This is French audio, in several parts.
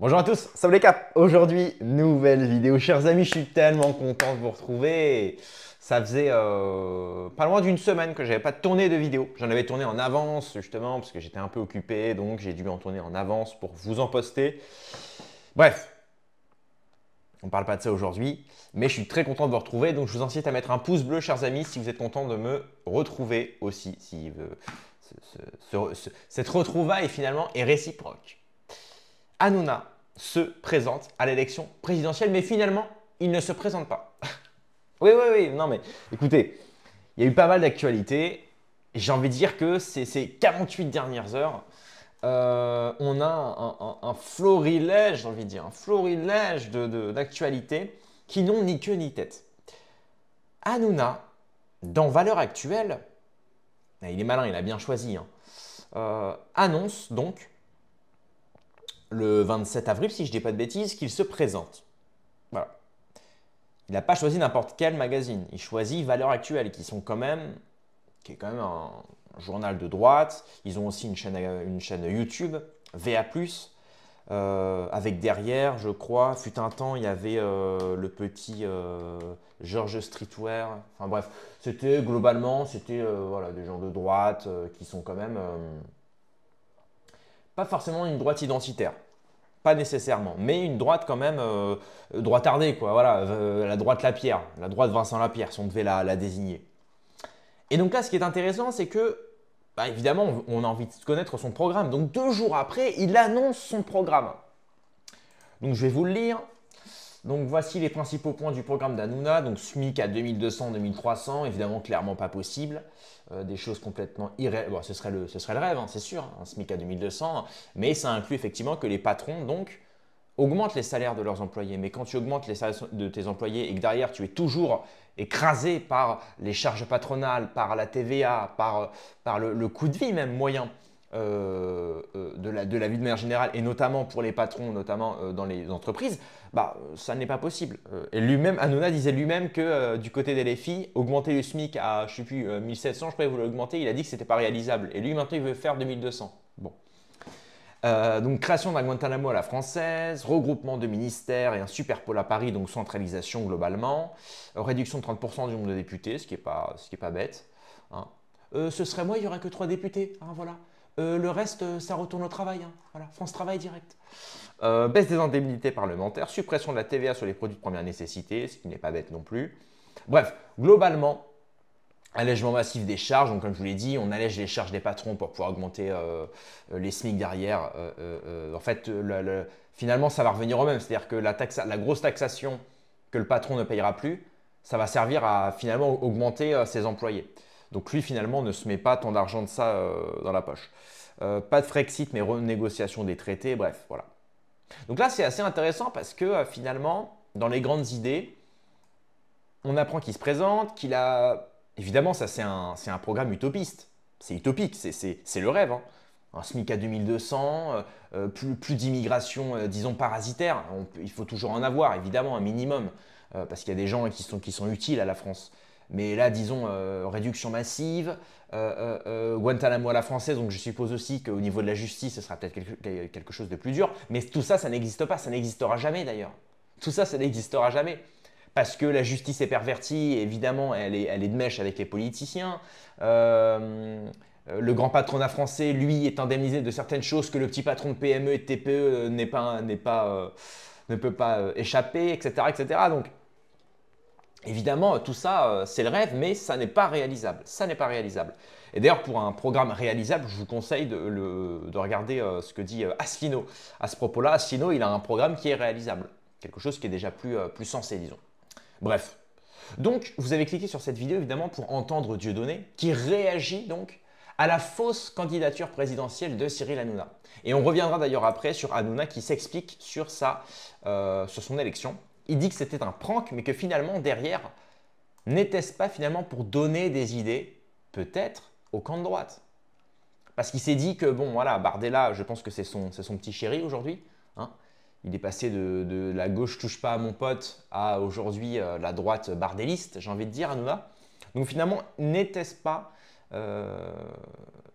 Bonjour à tous, salut les caps. Aujourd'hui, nouvelle vidéo. Chers amis, je suis tellement content de vous retrouver. Ça faisait pas loin d'une semaine que j'avais pas tourné de vidéo. J'en avais tourné en avance justement parce que j'étais un peu occupé, donc j'ai dû en tourner en avance pour vous en poster. Bref, on ne parle pas de ça aujourd'hui, mais je suis très content de vous retrouver. Donc je vous incite à mettre un pouce bleu, chers amis, si vous êtes content de me retrouver aussi. Si cette retrouvaille finalement est réciproque. Hanouna se présente à l'élection présidentielle, mais finalement, il ne se présente pas. Oui, oui, oui, non mais écoutez, il y a eu pas mal d'actualités. J'ai envie de dire que ces 48 dernières heures, on a un florilège, j'ai envie de dire, un florilège d'actualités qui n'ont ni queue ni tête. Hanouna, dans Valeurs Actuelles, il est malin, il a bien choisi, hein, annonce donc le 27 avril, si je ne dis pas de bêtises, qu'il se présente. Voilà. Il n'a pas choisi n'importe quel magazine. Il choisit Valeurs Actuelles, qui est quand même un journal de droite. Ils ont aussi une chaîne YouTube, VA+, avec derrière, je crois, fut un temps, il y avait le petit Georges Streetwear. Enfin bref, globalement, c'était voilà, des gens de droite qui sont quand même pas forcément une droite identitaire. Pas nécessairement, mais une droite quand même droitardée, quoi. Voilà, la droite Lapierre, la droite Vincent Lapierre, si on devait la désigner. Et donc là, ce qui est intéressant, c'est que, bah, évidemment, on a envie de connaître son programme. Donc 2 jours après, il annonce son programme. Donc je vais vous le lire. Donc voici les principaux points du programme d'Hanouna. Donc SMIC à 2200, 2300, évidemment clairement pas possible. Des choses complètement irréelles. Bon, ce serait le rêve, hein, c'est sûr, un SMIC à 2200. Mais ça inclut effectivement que les patrons donc augmentent les salaires de leurs employés. Mais quand tu augmentes les salaires de tes employés et que derrière tu es toujours écrasé par les charges patronales, par la TVA, par le coût de vie même moyen, de la vie de manière générale, et notamment pour les patrons, notamment dans les entreprises, bah, ça n'est pas possible. Et lui-même, Hanouna disait lui-même que du côté des LFI, augmenter le SMIC à, je ne sais plus, 1700, je crois qu'il voulait l'augmenter, il a dit que ce n'était pas réalisable. Et lui, maintenant, il veut faire 2200. Bon. Donc création d'un Guantanamo à la française, regroupement de ministères et un super pôle à Paris, donc centralisation globalement, réduction de 30% du nombre de députés, ce qui est pas bête, hein. Ce serait moi, il n'y aurait que 3 députés, hein, voilà. Le reste, ça retourne au travail, hein, voilà. France Travail direct. Baisse des indemnités parlementaires, suppression de la TVA sur les produits de première nécessité, ce qui n'est pas bête non plus. Bref, globalement, allègement massif des charges, donc comme je vous l'ai dit, on allège les charges des patrons pour pouvoir augmenter les SMIC derrière. En fait, finalement, ça va revenir au même, c'est-à-dire que la grosse taxation que le patron ne payera plus, ça va servir à finalement augmenter ses employés. Donc lui, finalement, ne se met pas tant d'argent de ça dans la poche. Pas de Frexit, mais renégociation des traités, bref, voilà. Donc là, c'est assez intéressant parce que finalement, dans les grandes idées, on apprend qu'il se présente, qu'il a. Évidemment, ça, c'est un programme utopiste. C'est utopique, c'est le rêve, hein. Un SMIC à 2200, plus d'immigration, disons, parasitaire. Il faut toujours en avoir, évidemment, un minimum, parce qu'il y a des gens qui sont utiles à la France. Mais là, disons, réduction massive, Guantanamo à la française, donc je suppose aussi qu'au niveau de la justice, ce sera peut-être quelque chose de plus dur. Mais tout ça, ça n'existe pas, ça n'existera jamais d'ailleurs. Tout ça, ça n'existera jamais. Parce que la justice est pervertie, évidemment, elle est de mèche avec les politiciens. Le grand patronat français, lui, est indemnisé de certaines choses que le petit patron de PME et de TPE ne peut pas échapper, etc., etc. Donc, évidemment, tout ça, c'est le rêve, mais ça n'est pas réalisable. Ça n'est pas réalisable. Et d'ailleurs, pour un programme réalisable, je vous conseille de regarder ce que dit Asselineau. À ce propos-là, Asselineau, il a un programme qui est réalisable. Quelque chose qui est déjà plus sensé, disons. Bref. Donc, vous avez cliqué sur cette vidéo, évidemment, pour entendre Dieudonné, qui réagit donc à la fausse candidature présidentielle de Cyril Hanouna. Et on reviendra d'ailleurs après sur Hanouna qui s'explique sur son élection. Il dit que c'était un prank, mais que finalement, derrière, n'était-ce pas finalement pour donner des idées, peut-être, au camp de droite? Parce qu'il s'est dit que, bon, voilà, Bardella, je pense que c'est son petit chéri aujourd'hui, hein. Il est passé de la gauche touche pas à mon pote à aujourd'hui la droite bardelliste, j'ai envie de dire, Hanouna. Donc finalement, n'était-ce pas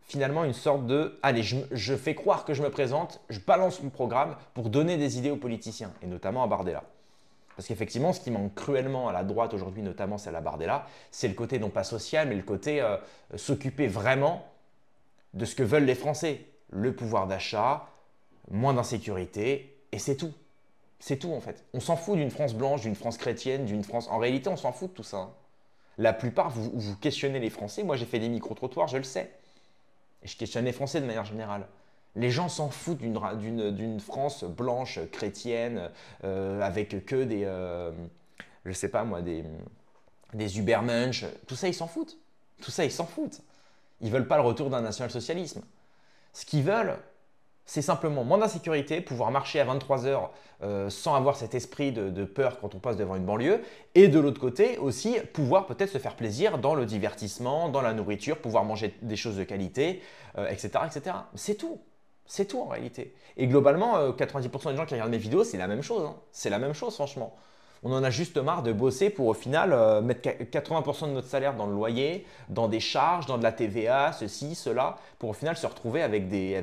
finalement une sorte de « allez, je fais croire que je me présente, je balance mon programme pour donner des idées aux politiciens », et notamment à Bardella. Parce qu'effectivement, ce qui manque cruellement à la droite aujourd'hui, notamment celle à Bardella, c'est le côté non pas social, mais le côté s'occuper vraiment de ce que veulent les Français. Le pouvoir d'achat, moins d'insécurité, et c'est tout. C'est tout en fait. On s'en fout d'une France blanche, d'une France chrétienne, d'une France… En réalité, on s'en fout de tout ça. Hein. La plupart, vous questionnez les Français. Moi, j'ai fait des micro-trottoirs, je le sais. Et je questionne les Français de manière générale. Les gens s'en foutent d'une France blanche, chrétienne, avec que des, je sais pas moi, des Ubermensch. Tout ça, ils s'en foutent. Tout ça, ils s'en foutent. Ils veulent pas le retour d'un national-socialisme. Ce qu'ils veulent, c'est simplement moins d'insécurité, pouvoir marcher à 23 heures sans avoir cet esprit de peur quand on passe devant une banlieue. Et de l'autre côté aussi, pouvoir peut-être se faire plaisir dans le divertissement, dans la nourriture, pouvoir manger des choses de qualité, etc., etc. C'est tout. C'est tout en réalité. Et globalement, 90% des gens qui regardent mes vidéos, c'est la même chose. Hein. C'est la même chose franchement. On en a juste marre de bosser pour au final mettre 80% de notre salaire dans le loyer, dans des charges, dans de la TVA, ceci, cela, pour au final se retrouver avec des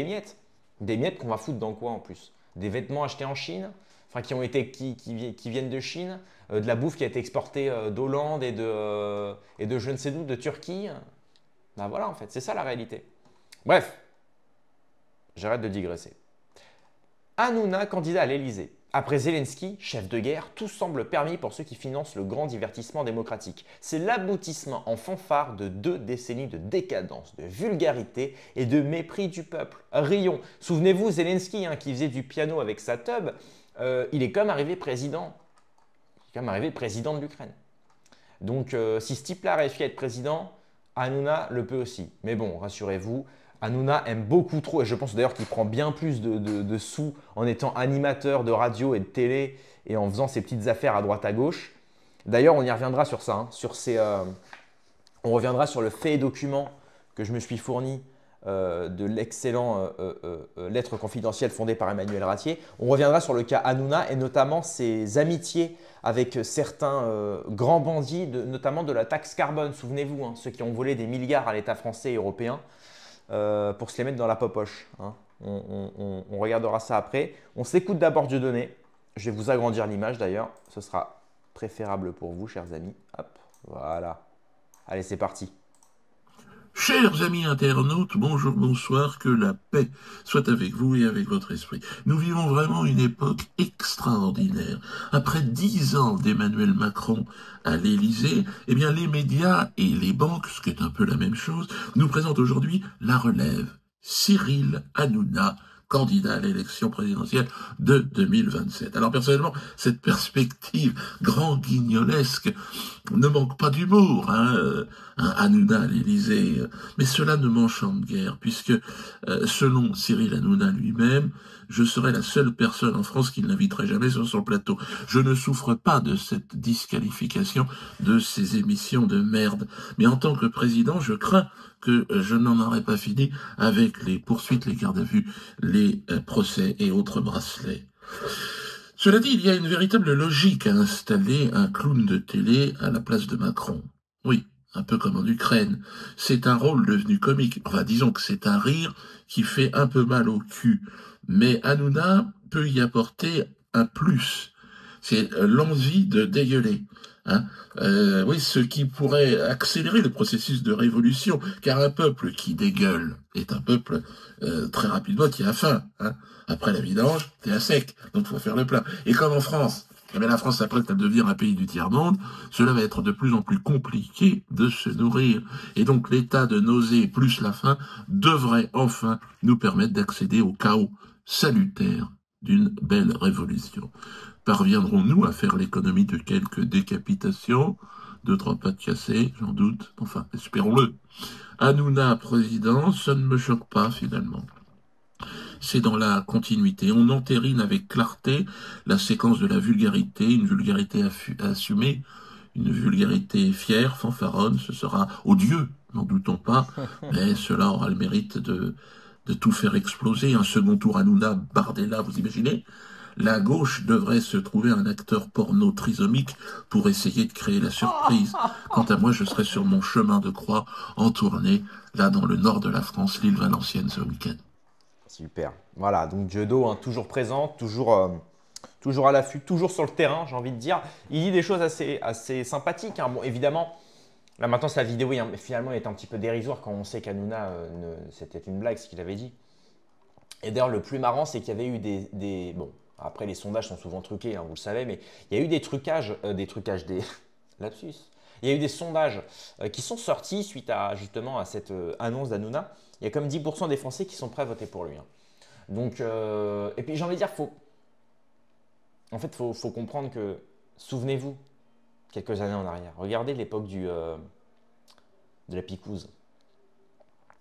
miettes. Des miettes qu'on va foutre dans quoi en plus? Des vêtements achetés en Chine, enfin qui viennent de Chine, de la bouffe qui a été exportée d'Hollande et de je ne sais d'où, de Turquie. Ben voilà en fait, c'est ça la réalité. Bref. J'arrête de digresser. Hanouna, candidat à l'Élysée. Après Zelensky, chef de guerre, tout semble permis pour ceux qui financent le grand divertissement démocratique. C'est l'aboutissement en fanfare de 2 décennies de décadence, de vulgarité et de mépris du peuple. Rions. Souvenez-vous, Zelensky, qui faisait du piano avec sa teub, il est comme arrivé président. Il est comme arrivé président de l'Ukraine. Donc, si ce type-là réussit à être président, Hanouna le peut aussi. Mais bon, rassurez-vous, Hanouna aime beaucoup trop, et je pense d'ailleurs qu'il prend bien plus de sous en étant animateur de radio et de télé et en faisant ses petites affaires à droite à gauche. D'ailleurs, on y reviendra sur ça, on reviendra sur le fait et document que je me suis fourni de l'excellent lettre confidentielle fondée par Emmanuel Ratier. On reviendra sur le cas Hanouna et notamment ses amitiés avec certains grands bandits, notamment de la taxe carbone. Souvenez-vous, ceux qui ont volé des milliards à l'État français et européen. Pour se les mettre dans la popoche. Hein. On regardera ça après. On s'écoute d'abord Dieudonné. Je vais vous agrandir l'image d'ailleurs. Ce sera préférable pour vous, chers amis. Hop, voilà. Allez, c'est parti. Chers amis internautes, bonjour, bonsoir, que la paix soit avec vous et avec votre esprit. Nous vivons vraiment une époque extraordinaire. Après 10 ans d'Emmanuel Macron à l'Élysée, eh bien les médias et les banques, ce qui est un peu la même chose, nous présentent aujourd'hui la relève. Cyril Hanouna, candidat à l'élection présidentielle de 2027. Alors personnellement, cette perspective grand guignolesque ne manque pas d'humour, Hanouna à l'Élysée, mais cela ne m'enchante guère, puisque selon Cyril Hanouna lui-même, je serai la seule personne en France qui ne l'inviterait jamais sur son plateau. Je ne souffre pas de cette disqualification de ces émissions de merde, mais en tant que président, je crains que je n'en aurais pas fini avec les poursuites, les gardes à vue, les procès et autres bracelets. Cela dit, il y a une véritable logique à installer un clown de télé à la place de Macron. Oui, un peu comme en Ukraine. C'est un rôle devenu comique. Enfin, disons que c'est un rire qui fait un peu mal au cul. Mais Hanouna peut y apporter un plus. C'est l'envie de dégueuler. Oui, ce qui pourrait accélérer le processus de révolution, car un peuple qui dégueule est un peuple très rapidement qui a faim. Après la vidange, t'es à sec, donc faut faire le plein. Et comme en France, la France s'apprête à devenir un pays du tiers-monde, cela va être de plus en plus compliqué de se nourrir. Et donc l'état de nausée plus la faim devrait enfin nous permettre d'accéder au chaos salutaire d'une belle révolution. Parviendrons-nous à faire l'économie de quelques décapitations, 2-3 pattes cassées, j'en doute, enfin, espérons-le. Hanouna président, ça ne me choque pas finalement. C'est dans la continuité. On entérine avec clarté la séquence de la vulgarité, une vulgarité assumée, une vulgarité fière, fanfaronne, ce sera odieux, n'en doutons pas, mais cela aura le mérite de tout faire exploser. Un second tour Hanouna, Bardella, vous imaginez? La gauche devrait se trouver un acteur porno trisomique pour essayer de créer la surprise. Quant à moi, je serai sur mon chemin de croix en tournée, là dans le nord de la France, l'île Valenciennes ce week-end. Super. Voilà, donc Dieudo, hein, toujours présent, toujours à l'affût, toujours sur le terrain, j'ai envie de dire. Il dit des choses assez sympathiques, hein. Bon, évidemment, là maintenant, sa vidéo, finalement, est un petit peu dérisoire quand on sait qu'Hanouna, c'était une blague ce qu'il avait dit. Et d'ailleurs, le plus marrant, c'est qu'il y avait eu bon, après, les sondages sont souvent truqués, hein, vous le savez, mais il y a eu des trucages, lapsus. Il y a eu des sondages qui sont sortis suite justement à cette annonce d'Hanouna. Il y a comme 10% des Français qui sont prêts à voter pour lui, hein. Donc, et puis j'ai envie de dire, en fait, faut comprendre que, souvenez-vous, quelques années en arrière, regardez l'époque de la picouse.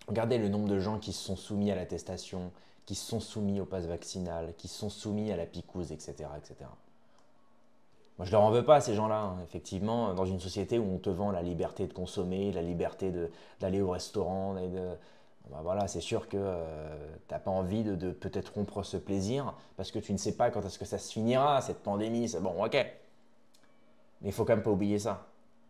Regardez le nombre de gens qui se sont soumis à l'attestation, qui se sont soumis au pass vaccinal, qui se sont soumis à la picouse, etc., etc. Moi, je ne leur en veux pas à ces gens-là, hein. Effectivement, dans une société où on te vend la liberté de consommer, la liberté d'aller au restaurant, ben voilà, c'est sûr que tu n'as pas envie de peut-être rompre ce plaisir parce que tu ne sais pas quand est-ce que ça se finira, cette pandémie. Bon, ok. Mais il faut quand même pas oublier ça.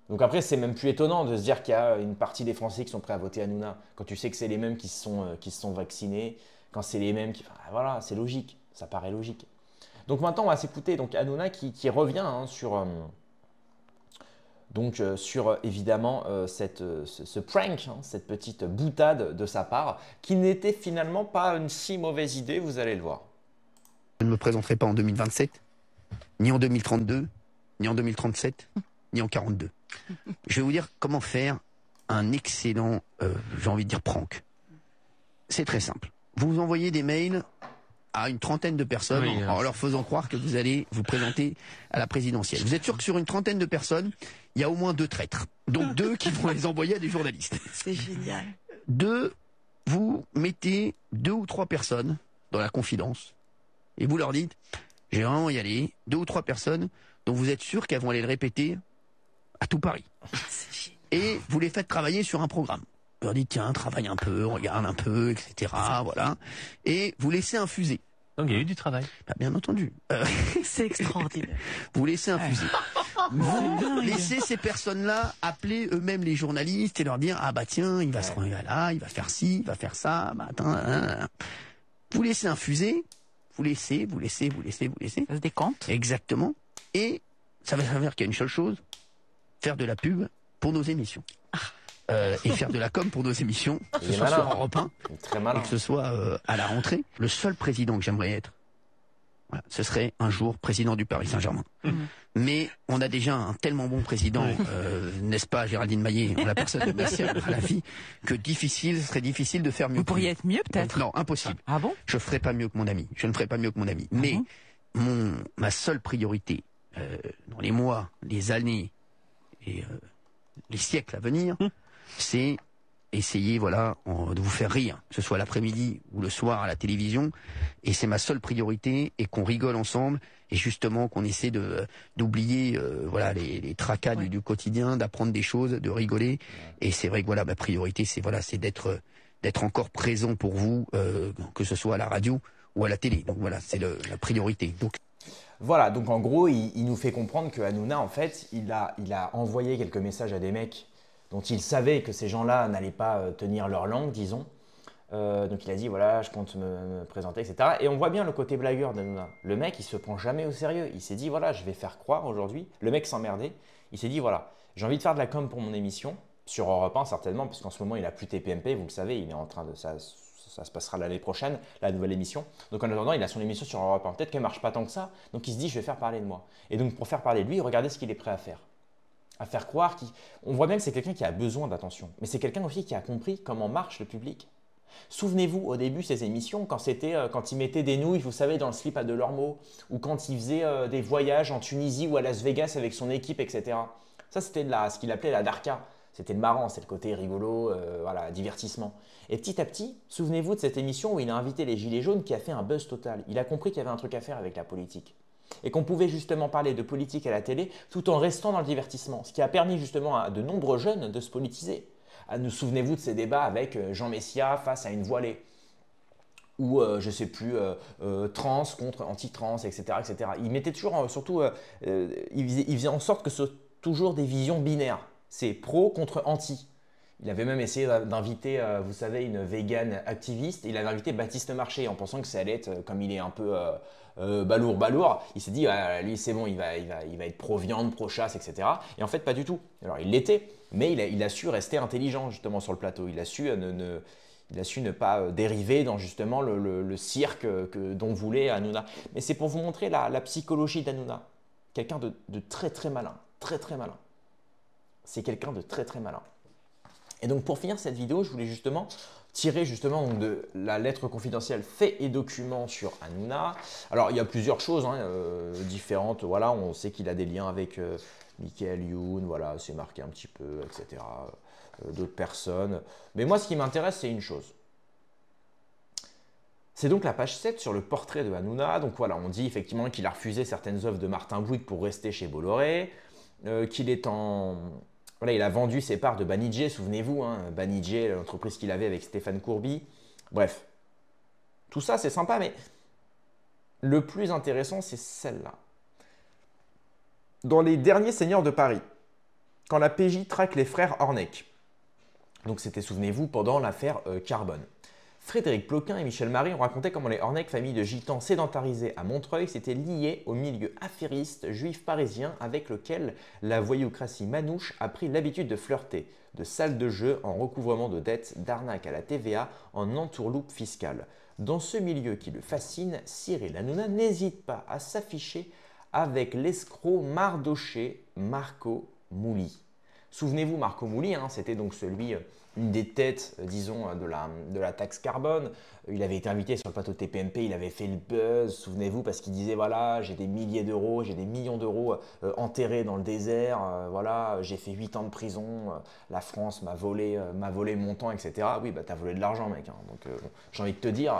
Donc après, c'est même plus étonnant de se dire qu'il y a une partie des Français qui sont prêts à voter Hanouna. Quand tu sais que c'est les mêmes qui se sont vaccinés, quand c'est les mêmes qui... Enfin, voilà, c'est logique. Ça paraît logique. Donc maintenant, on va s'écouter donc Hanouna qui revient, hein, sur évidemment ce prank, hein, cette petite boutade de sa part, qui n'était finalement pas une si mauvaise idée, vous allez le voir. Je ne me présenterai pas en 2027, ni en 2032, ni en 2037, ni en 42. Je vais vous dire comment faire un excellent, j'ai envie de dire, prank. C'est très simple. Vous envoyez des mails à une trentaine de personnes en leur faisant croire que vous allez vous présenter à la présidentielle. Vous êtes sûr que sur une trentaine de personnes, il y a au moins 2 traîtres. Donc 2 qui vont les envoyer à des journalistes. C'est génial. 2, vous mettez 2 ou 3 personnes dans la confidence et vous leur dites, j'ai vraiment y aller, 2 ou 3 personnes dont vous êtes sûr qu'elles vont aller le répéter à tout Paris. Et vous les faites travailler sur un programme. Vous leur dites, tiens, travaille un peu, regarde un peu, etc. Voilà. Et vous laissez infuser. Donc il y a eu du travail. Bah, bien entendu. C'est extraordinaire. Vous laissez infuser. Vous laissez ces personnes-là appeler eux-mêmes les journalistes et leur dire, ah bah tiens, il va se rendre là, il va faire ci, il va faire ça, bah attends, Vous laissez infuser, vous laissez. Ça se décompte. Exactement. Et ça va servir qu'à une seule chose, faire de la pub pour nos émissions. Et faire de la com pour nos émissions, que ce soit sur Europe 1, et que ce soit à la rentrée. Le seul président que j'aimerais être, voilà, ce serait un jour président du Paris Saint-Germain. Mais on a déjà un tellement bon président, n'est-ce pas, Géraldine Maillet, en la personne de Nasser Al-Khelaifi, que ce serait difficile de faire mieux. Vous pourriez être mieux peut-être. Non, impossible. Ah bon? Je ferai pas mieux que mon ami. Je ne ferai pas mieux que mon ami. Mais ma seule priorité dans les mois, les années et les siècles à venir, c'est essayer, voilà, de vous faire rire, que ce soit l'après-midi ou le soir à la télévision. Et c'est ma seule priorité, et qu'on rigole ensemble, et justement qu'on essaie d'oublier voilà, les tracas du quotidien, d'apprendre des choses, de rigoler. Et c'est vrai que voilà, ma priorité, c'est d'être encore présent pour vous, que ce soit à la radio ou à la télé. Donc voilà, c'est la priorité. Donc voilà, donc en gros, il nous fait comprendre que Hanouna, en fait, il a envoyé quelques messages à des mecs dont il savait que ces gens-là n'allaient pas tenir leur langue, disons. Donc il a dit, voilà, je compte me présenter, etc. Et on voit bien le côté blagueur d'Hanouna. Le mec, il se prend jamais au sérieux. Il s'est dit, voilà, je vais faire croire aujourd'hui. Le mec s'emmerdait. Il s'est dit, voilà, j'ai envie de faire de la com pour mon émission, sur Europe 1 certainement, parce qu'en ce moment, il n'a plus TPMP, vous le savez, il est en train de... Ça se passera l'année prochaine, la nouvelle émission. Donc en attendant, il a son émission sur Europe 1. Peut-être qu'elle ne marche pas tant que ça. Donc il se dit, je vais faire parler de moi. Et donc pour faire parler de lui, regardez ce qu'il est prêt à faire. À faire croire on voit bien que c'est quelqu'un qui a besoin d'attention. Mais c'est quelqu'un aussi qui a compris comment marche le public. Souvenez-vous, au début, ces émissions, quand il mettait des nouilles, vous savez, dans le slip à Delormeau, ou quand il faisait des voyages en Tunisie ou à Las Vegas avec son équipe, etc. Ça, c'était ce qu'il appelait la darka. C'était le marrant, c'est le côté rigolo, voilà, divertissement. Et petit à petit, souvenez-vous de cette émission où il a invité les Gilets jaunes qui a fait un buzz total. Il a compris qu'il y avait un truc à faire avec la politique. Et qu'on pouvait justement parler de politique à la télé tout en restant dans le divertissement. Ce qui a permis justement à de nombreux jeunes de se politiser. Souvenez-vous de ces débats avec Jean Messia face à une voilée. ou je sais plus, trans contre anti-trans, etc., etc. Il mettait toujours, surtout, il faisait en sorte que ce soit toujours des visions binaires. C'est pro contre anti. Il avait même essayé d'inviter, vous savez, une végane activiste. Il avait invité Baptiste Marché en pensant que ça allait être, comme il est un peu balourd. Il s'est dit, ah, lui c'est bon, il va être pro-viande, pro-chasse, etc. Et en fait, pas du tout. Alors il l'était, mais il a su rester intelligent justement sur le plateau. Il a su ne pas dériver dans justement le cirque dont voulait Hanouna. Mais c'est pour vous montrer la psychologie d'Hanouna. Quelqu'un de très très malin, très très malin. C'est quelqu'un de très très malin. Et donc pour finir cette vidéo, je voulais justement tirer justement donc, de la lettre confidentielle faits et documents sur Hanouna. Alors il y a plusieurs choses différentes. Voilà, on sait qu'il a des liens avec Michael Youn, voilà, c'est marqué un petit peu, etc. D'autres personnes. Mais moi, ce qui m'intéresse, c'est une chose. C'est donc la page 7 sur le portrait de Hanouna. Donc voilà, on dit effectivement qu'il a refusé certaines œuvres de Martin Bouygues pour rester chez Bolloré, qu'il est en... Voilà, il a vendu ses parts de Banijé, souvenez-vous, hein, Banijé, l'entreprise qu'il avait avec Stéphane Courby. Bref, tout ça c'est sympa, mais le plus intéressant c'est celle-là. Dans les derniers seigneurs de Paris, quand la PJ traque les frères Ornec, donc c'était, souvenez-vous, pendant l'affaire Carbone. Frédéric Ploquin et Michel Marie ont raconté comment les Ornec, famille de gitans sédentarisés à Montreuil, s'étaient liés au milieu affairiste juif parisien avec lequel la voyoucratie manouche a pris l'habitude de flirter, de salles de jeu en recouvrement de dettes, d'arnaques à la TVA, en entourloupe fiscale. Dans ce milieu qui le fascine, Cyril Hanouna n'hésite pas à s'afficher avec l'escroc mardoché Marco Mouli. Souvenez-vous, Marco Mouli, hein, c'était donc une des têtes, disons, de la taxe carbone. Il avait été invité sur le plateau de TPMP, il avait fait le buzz, souvenez-vous, parce qu'il disait, voilà, j'ai des milliers d'euros, j'ai des millions d'euros enterrés dans le désert, voilà, j'ai fait 8 ans de prison, la France m'a volé mon temps, etc. Oui, bah t'as volé de l'argent, mec, hein, donc j'ai envie de te dire.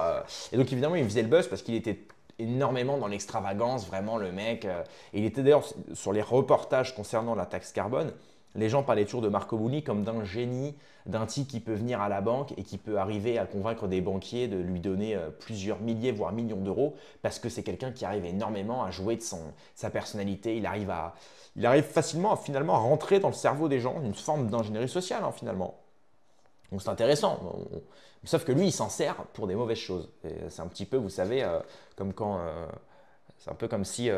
Et donc évidemment, il faisait le buzz parce qu'il était énormément dans l'extravagance, vraiment le mec. Et il était d'ailleurs sur les reportages concernant la taxe carbone. Les gens parlaient toujours de Marco Mouli comme d'un génie, d'un type qui peut venir à la banque et qui peut arriver à convaincre des banquiers de lui donner plusieurs milliers, voire millions d'euros, parce que c'est quelqu'un qui arrive énormément à jouer de sa personnalité. Il arrive facilement finalement à rentrer dans le cerveau des gens, une forme d'ingénierie sociale hein, finalement. Donc c'est intéressant. Sauf que lui, il s'en sert pour des mauvaises choses. C'est un petit peu, vous savez, comme quand... c'est un peu comme si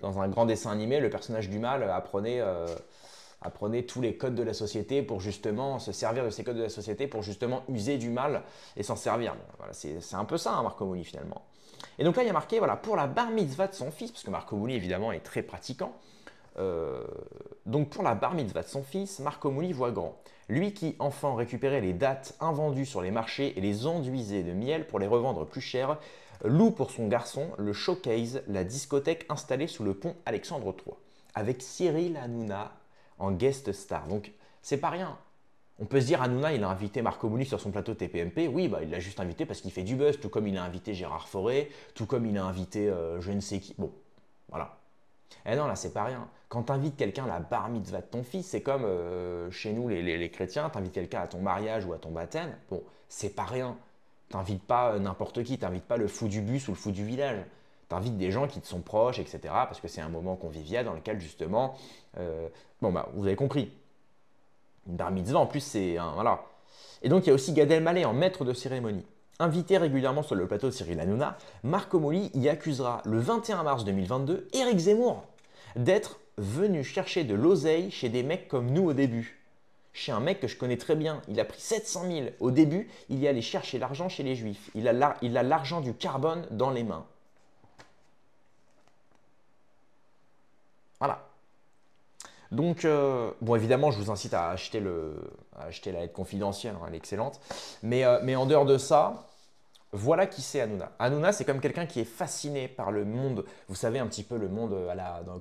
dans un grand dessin animé, le personnage du mal apprenait tous les codes de la société pour justement se servir de ces codes de la société pour justement user du mal et s'en servir. Bon, voilà, c'est un peu ça, hein, Marco Mouli finalement. Et donc là, il y a marqué, voilà, pour la bar mitzvah de son fils, parce que Marco Mouli évidemment est très pratiquant. Donc pour la bar mitzvah de son fils, Marco Mouli voit grand. Lui qui, enfant, récupérait les dattes invendues sur les marchés et les enduisait de miel pour les revendre plus cher, loue pour son garçon le showcase, la discothèque installée sous le pont Alexandre III, avec Cyril Hanouna en guest star. Donc c'est pas rien. On peut se dire Hanouna, il a invité Marco Mouli sur son plateau TPMP. Oui, bah, il l'a juste invité parce qu'il fait du buzz, tout comme il a invité Gérard Fauré, tout comme il a invité je ne sais qui. Bon, voilà. Eh non, là, c'est pas rien. Quand tu invites quelqu'un à la bar mitzvah de ton fils, c'est comme chez nous, les chrétiens, tu invites quelqu'un à ton mariage ou à ton baptême. Bon, c'est pas rien. T'invites pas n'importe qui, t'invites pas le fou du bus ou le fou du village. T'invites des gens qui te sont proches, etc. Parce que c'est un moment convivial dans lequel justement, bon bah vous avez compris. Une bar mitzvah en plus c'est voilà. Et donc il y a aussi Gad Elmaleh en maître de cérémonie. Invité régulièrement sur le plateau de Cyril Hanouna, Marco Mouli y accusera le 21 mars 2022 Éric Zemmour d'être venu chercher de l'oseille chez des mecs comme nous au début. Chez un mec que je connais très bien, il a pris 700 000. Au début, il y allait chercher l'argent chez les juifs. Il a l'argent du carbone dans les mains. Voilà. Donc, bon, évidemment, je vous incite à acheter la lettre confidentielle, hein, elle est excellente. Mais en dehors de ça, voilà qui c'est Hanouna. Hanouna, c'est comme quelqu'un qui est fasciné par le monde. Vous savez, un petit peu le monde,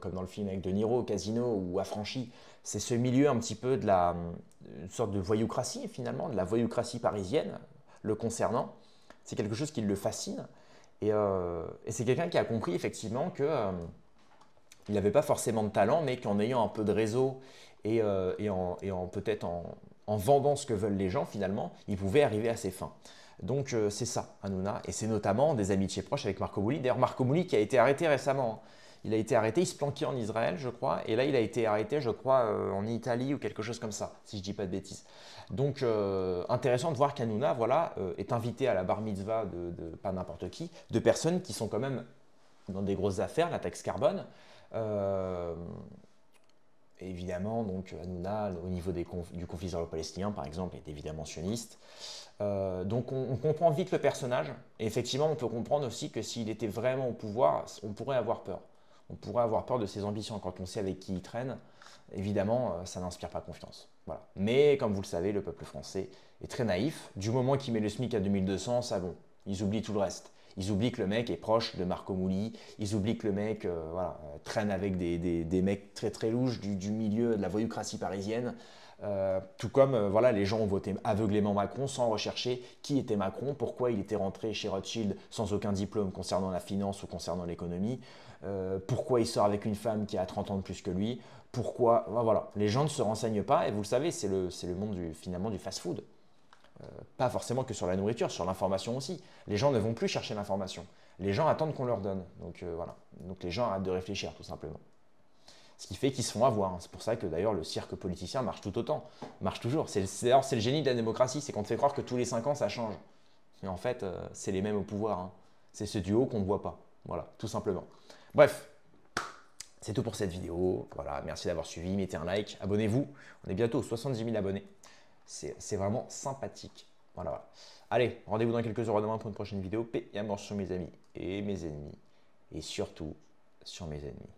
comme dans le film avec De Niro, Casino ou Affranchi. C'est ce milieu un petit peu une sorte de voyoucratie, finalement, de la voyoucratie parisienne, le concernant. C'est quelque chose qui le fascine. Et c'est quelqu'un qui a compris, effectivement, que... il n'avait pas forcément de talent, mais qu'en ayant un peu de réseau et peut-être en vendant ce que veulent les gens, finalement, il pouvait arriver à ses fins. Donc c'est ça, Hanouna, et c'est notamment des amitiés proches avec Marco Mouli. D'ailleurs, Marco Mouli qui a été arrêté récemment. Il a été arrêté, il se planquait en Israël, je crois, et là il a été arrêté, je crois, en Italie ou quelque chose comme ça, si je ne dis pas de bêtises. Donc intéressant de voir qu'Hanouna, voilà, est invité à la bar mitzvah de pas n'importe qui, de personnes qui sont quand même dans des grosses affaires, la taxe carbone. Évidemment, donc Hanouna, au niveau du conflit israélo-palestinien, par exemple, est évidemment sioniste. Donc on comprend vite le personnage. Et effectivement, on peut comprendre aussi que s'il était vraiment au pouvoir, on pourrait avoir peur. On pourrait avoir peur de ses ambitions. Quand on sait avec qui il traîne, évidemment, ça n'inspire pas confiance. Voilà. Mais comme vous le savez, le peuple français est très naïf. Du moment qu'il met le SMIC à 2200, ça bon. Ils oublient tout le reste. Ils oublient que le mec est proche de Marco Mouli. Ils oublient que le mec voilà, traîne avec des mecs très très louches du milieu de la voyoucratie parisienne. Tout comme voilà, les gens ont voté aveuglément Macron sans rechercher qui était Macron, pourquoi il était rentré chez Rothschild sans aucun diplôme concernant la finance ou concernant l'économie, pourquoi il sort avec une femme qui a 30 ans de plus que lui, pourquoi. Voilà, les gens ne se renseignent pas et vous le savez, c'est le monde finalement du fast-food. Pas forcément que sur la nourriture, sur l'information aussi. Les gens ne vont plus chercher l'information. Les gens attendent qu'on leur donne. Donc voilà. Donc les gens arrêtent de réfléchir tout simplement. Ce qui fait qu'ils se font avoir. C'est pour ça que d'ailleurs le cirque politicien marche tout autant. Marche toujours. D'ailleurs c'est le génie de la démocratie, c'est qu'on te fait croire que tous les 5 ans ça change. Mais en fait c'est les mêmes au pouvoir. C'est ce duo qu'on ne voit pas. Voilà, tout simplement. Bref. C'est tout pour cette vidéo. Voilà, merci d'avoir suivi. Mettez un like, abonnez-vous. On est bientôt aux 70 000 abonnés. C'est vraiment sympathique. Voilà. Allez, rendez-vous dans quelques heures demain pour une prochaine vidéo. Paix et amour sur mes amis et mes ennemis. Et surtout sur mes ennemis.